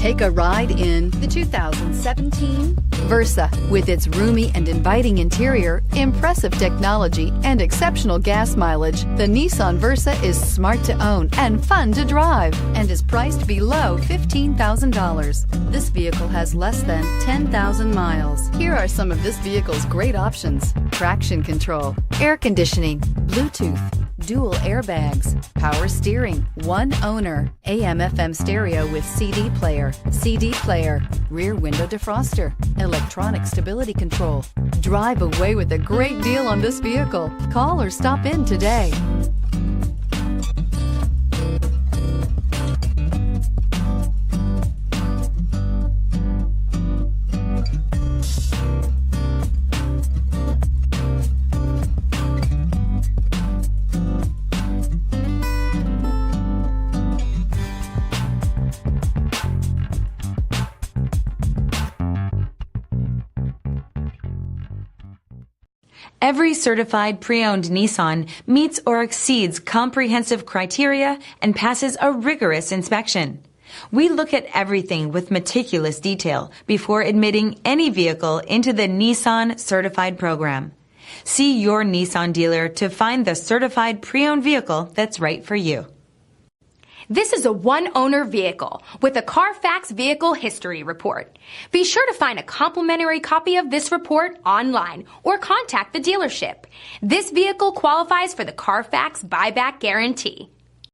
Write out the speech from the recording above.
Take a ride in the 2017 Versa. With its roomy and inviting interior, impressive technology, and exceptional gas mileage, the Nissan Versa is smart to own and fun to drive and is priced below $15,000. This vehicle has less than 10,000 miles. Here are some of this vehicle's great options: traction control, air conditioning, Bluetooth, dual airbags, power steering, one owner, AM/FM stereo with CD player, rear window defroster, electronic stability control. Drive away with a great deal on this vehicle. Call or stop in today. Every certified pre-owned Nissan meets or exceeds comprehensive criteria and passes a rigorous inspection. We look at everything with meticulous detail before admitting any vehicle into the Nissan Certified Program. See your Nissan dealer to find the certified pre-owned vehicle that's right for you. This is a one-owner vehicle with a Carfax Vehicle History Report. Be sure to find a complimentary copy of this report online or contact the dealership. This vehicle qualifies for the Carfax Buyback Guarantee.